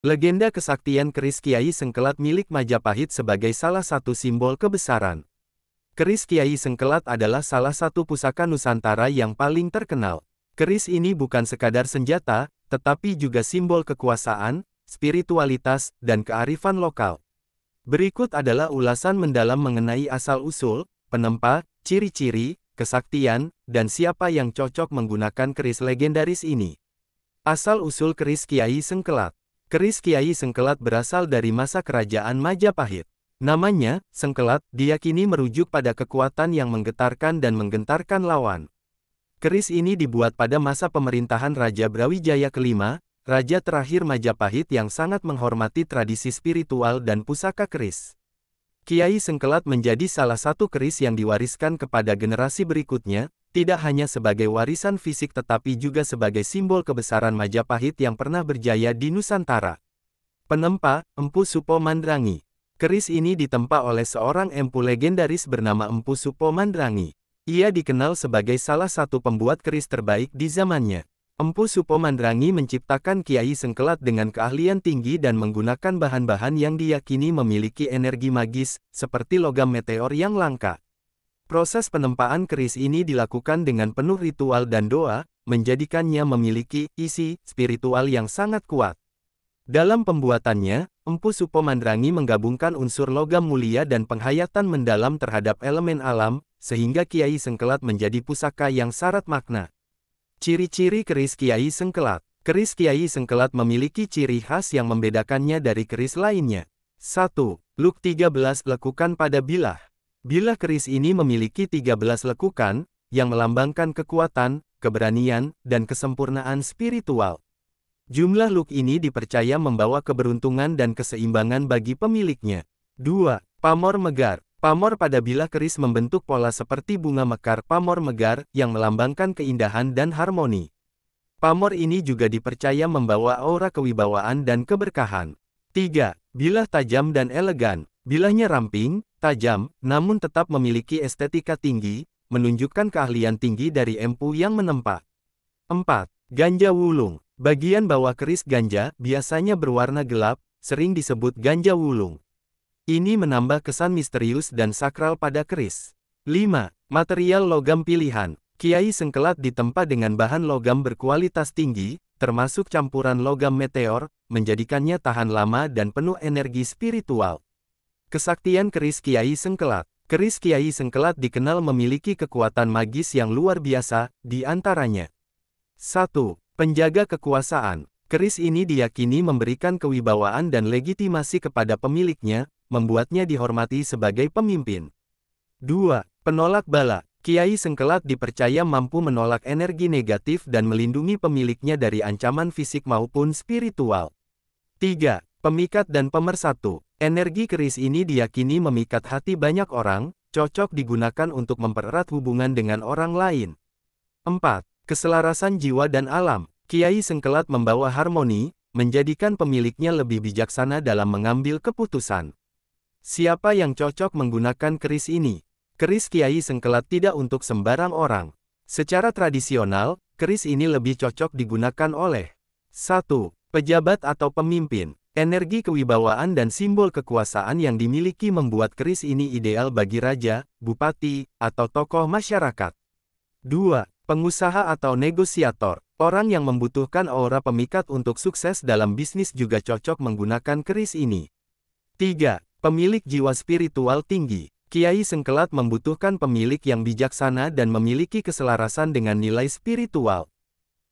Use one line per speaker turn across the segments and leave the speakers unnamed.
Legenda kesaktian keris Kiai Sengkelat milik Majapahit sebagai salah satu simbol kebesaran. Keris Kiai Sengkelat adalah salah satu pusaka Nusantara yang paling terkenal. Keris ini bukan sekadar senjata, tetapi juga simbol kekuasaan, spiritualitas, dan kearifan lokal. Berikut adalah ulasan mendalam mengenai asal-usul, penempa, ciri-ciri, kesaktian, dan siapa yang cocok menggunakan keris legendaris ini. Asal-usul keris Kiai Sengkelat. Keris Kiai Sengkelat berasal dari masa kerajaan Majapahit. Namanya, Sengkelat, diyakini merujuk pada kekuatan yang menggetarkan dan menggentarkan lawan. Keris ini dibuat pada masa pemerintahan Raja Brawijaya kelima, raja terakhir Majapahit yang sangat menghormati tradisi spiritual dan pusaka keris. Kiai Sengkelat menjadi salah satu keris yang diwariskan kepada generasi berikutnya, tidak hanya sebagai warisan fisik tetapi juga sebagai simbol kebesaran Majapahit yang pernah berjaya di Nusantara. Penempa, Empu Supo Mandrangi. Keris ini ditempa oleh seorang empu legendaris bernama Empu Supo Mandrangi. Ia dikenal sebagai salah satu pembuat keris terbaik di zamannya. Empu Supo Mandrangi menciptakan Kiai Sengkelat dengan keahlian tinggi dan menggunakan bahan-bahan yang diyakini memiliki energi magis, seperti logam meteor yang langka. Proses penempaan keris ini dilakukan dengan penuh ritual dan doa, menjadikannya memiliki isi spiritual yang sangat kuat. Dalam pembuatannya, Empu Supo Mandrangi menggabungkan unsur logam mulia dan penghayatan mendalam terhadap elemen alam, sehingga Kiai Sengkelat menjadi pusaka yang syarat makna. Ciri-ciri keris Kiai Sengkelat. Keris Kiai Sengkelat memiliki ciri khas yang membedakannya dari keris lainnya. 1. Luk 13 lekukan pada bilah. Bilah keris ini memiliki 13 lekukan, yang melambangkan kekuatan, keberanian, dan kesempurnaan spiritual. Jumlah luk ini dipercaya membawa keberuntungan dan keseimbangan bagi pemiliknya. 2. Pamor megar. Pamor pada bilah keris membentuk pola seperti bunga mekar pamor megar, yang melambangkan keindahan dan harmoni. Pamor ini juga dipercaya membawa aura kewibawaan dan keberkahan. 3. Bilah tajam dan elegan. Bilahnya ramping, tajam, namun tetap memiliki estetika tinggi, menunjukkan keahlian tinggi dari empu yang menempa. 4. Ganja wulung. Bagian bawah keris ganja biasanya berwarna gelap, sering disebut ganja wulung. Ini menambah kesan misterius dan sakral pada keris. 5. Material logam pilihan. Kiai Sengkelat ditempa dengan bahan logam berkualitas tinggi, termasuk campuran logam meteor, menjadikannya tahan lama dan penuh energi spiritual. Kesaktian keris Kiai Sengkelat. Keris Kiai Sengkelat dikenal memiliki kekuatan magis yang luar biasa, di antaranya. 1. Penjaga kekuasaan. Keris ini diyakini memberikan kewibawaan dan legitimasi kepada pemiliknya, membuatnya dihormati sebagai pemimpin. 2. Penolak bala. Kiai Sengkelat dipercaya mampu menolak energi negatif dan melindungi pemiliknya dari ancaman fisik maupun spiritual. 3. Pemikat dan pemersatu. Energi keris ini diyakini memikat hati banyak orang, cocok digunakan untuk mempererat hubungan dengan orang lain. 4. Keselarasan jiwa dan alam. Kiai Sengkelat membawa harmoni, menjadikan pemiliknya lebih bijaksana dalam mengambil keputusan. Siapa yang cocok menggunakan keris ini? Keris Kiai Sengkelat tidak untuk sembarang orang. Secara tradisional, keris ini lebih cocok digunakan oleh 1. Pejabat atau pemimpin. Energi kewibawaan dan simbol kekuasaan yang dimiliki membuat keris ini ideal bagi raja, bupati, atau tokoh masyarakat. 2. Pengusaha atau negosiator. Orang yang membutuhkan aura pemikat untuk sukses dalam bisnis juga cocok menggunakan keris ini. 3. Pemilik jiwa spiritual tinggi. Kiai Sengkelat membutuhkan pemilik yang bijaksana dan memiliki keselarasan dengan nilai spiritual.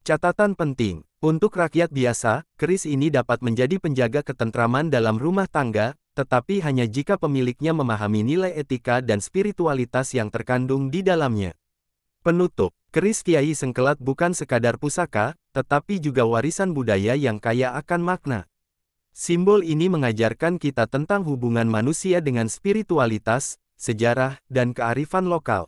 Catatan penting. Untuk rakyat biasa, keris ini dapat menjadi penjaga ketentraman dalam rumah tangga, tetapi hanya jika pemiliknya memahami nilai etika dan spiritualitas yang terkandung di dalamnya. Penutup, keris Kiai Sengkelat bukan sekadar pusaka, tetapi juga warisan budaya yang kaya akan makna. Simbol ini mengajarkan kita tentang hubungan manusia dengan spiritualitas, sejarah, dan kearifan lokal.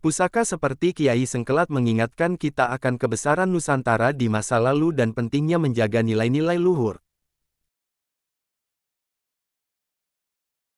Pusaka seperti Kiai Sengkelat mengingatkan kita akan kebesaran Nusantara di masa lalu dan pentingnya menjaga nilai-nilai luhur.